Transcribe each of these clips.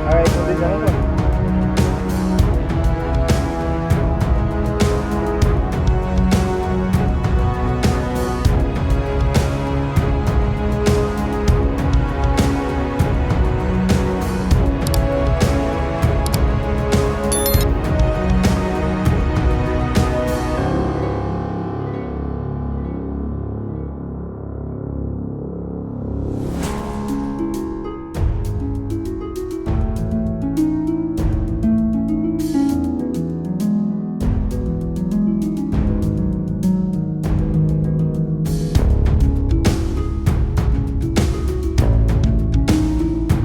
Ay, ito din ako.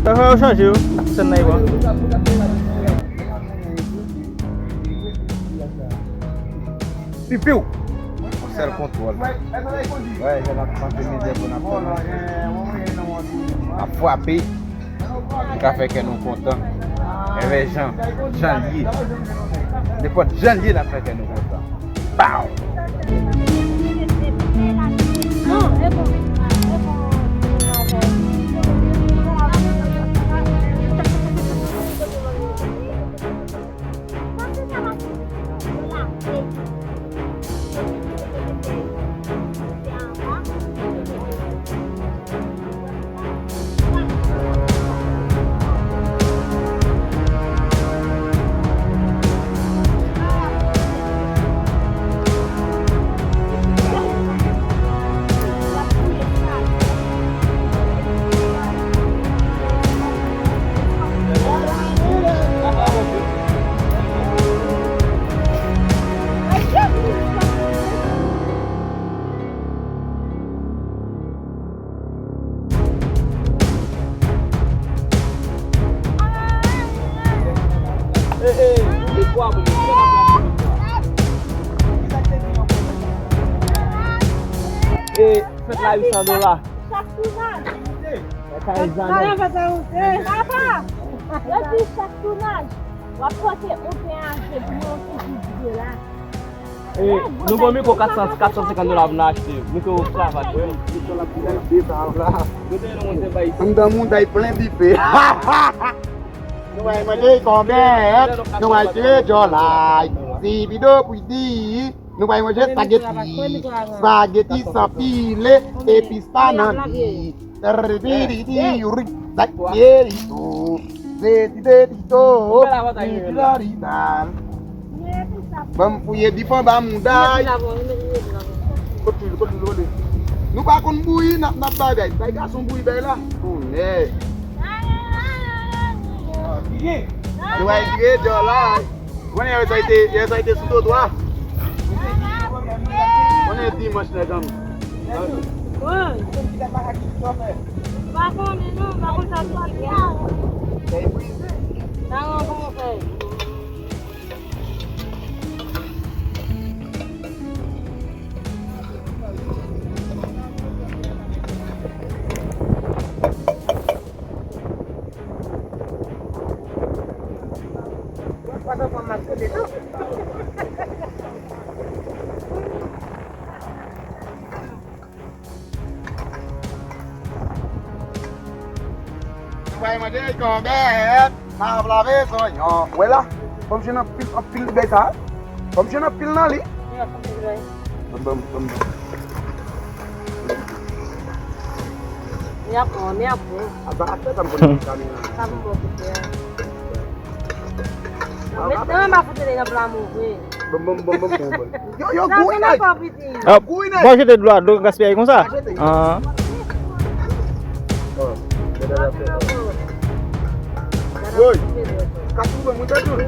Tahu saja, senai bang. Pipiu. Observe o controle. Ouais, j'ai la pandémie de bonne a frappé. Le café que nous comptons. Et les gens, janvier. Depois de janvier, la fait que nous comptons. Pau! Non, é bom. Faites la $800. Chaque tournage. Carrément. Papa, je dis chaque tournage. On va porter au péage pour nous là. Nous avons mis $450 pour nous acheter. Nous avons travaillé. Todo mundo aí plein de fé. Não vai mais comer, não vai ter jolai. Se vidou puidi, não vai mais spaghetti. Spaghetti sapile e pistananti. Terviri uri, daqueito. Dedito, dedito. Vamos puyer di fa ba mudai. Betul. Nu ba kon bui nak bagay. Baik ka son bui bay la. Ne. Nu ai dire jola. Wane ya sa ite sudo doa. Wane dimanche na jam. Vai mà đi còn bé mà là bé rồi nhỏ quay la không chỉ nó pin bé ta không chỉ nó pin na li bum Niap. ada tampon kami Não, mas poderia ir para morrer. bum yo gui nai gui nai Bom, gente, do gaspei aí com ça. Ah. Oi, catuba muito duro.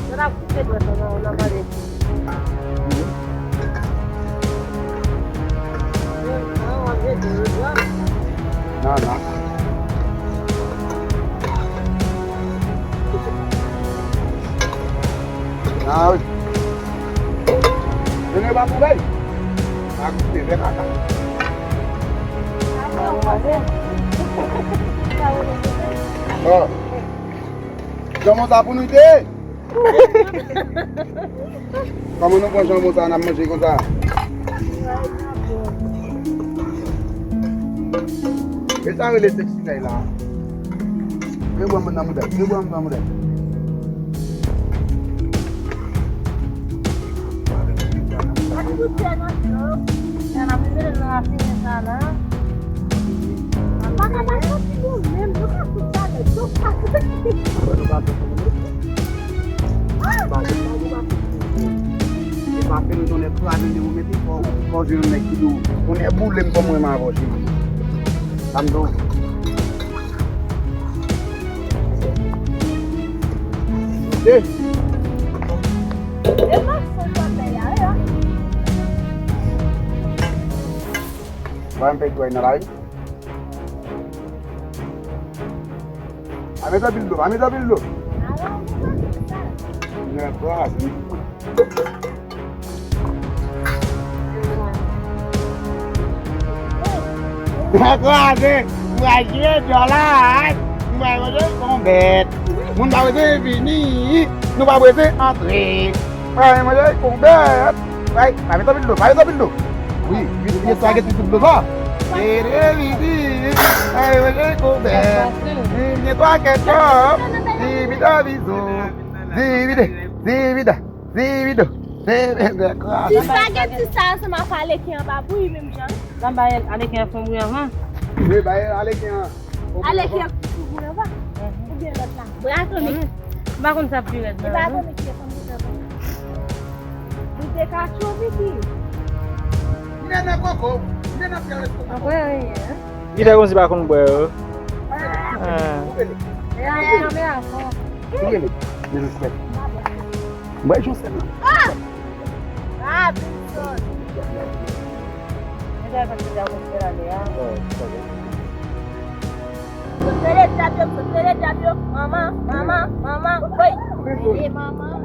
Será que você na parede? Não, a ver, Não. Nào. Đừng nghe ba cô đây. Ba cô tìm cái khác. Vamos dar por noite. Como não pode almoçar na manhã com ça? Essa é a sexy là. Quem vamos na muda? Quem vamos na muda? Na primeira não assim sana. Pakai bahasa dulu, memang aku sana. Coba. Papel itu nih tuh ada di rumah itu kau sini naik dulu. Kau nih bulem kamu yang mau sih. Tandu. Deh. Emang sesuatu ya. Sampai dua ini lagi. Ambil dulu. Nah, kelas. Aku ada, lagi jalan, mau kombet, mau bawa ini, mau bawa atlet, mau kombet, baik, kami dulu, wih, dia sakit itu dulu, ini, mau kombet, ini pakai top, Divido. Si spaghetti ça m'a fallu qu'il y ait un babouille même Jean. Kan bayar ada yang pembunuh mah. Oui, allez, tiens. Allez qu'il y a un babouille là. Ou bien l'autre là. Bon, attendez. Bakun sa pilet. Il va attendre qu'il y ait un babouille. Il décache Vicky. Nena koko, nena piala koko. Apa ya? Kita kung si bakon boy. Ya, kami ako. Ini, respect. Mbak Joseph. Ah, betul. Ada apa sih kamu sekarang ya? Betul, Mama. Woi. Mama.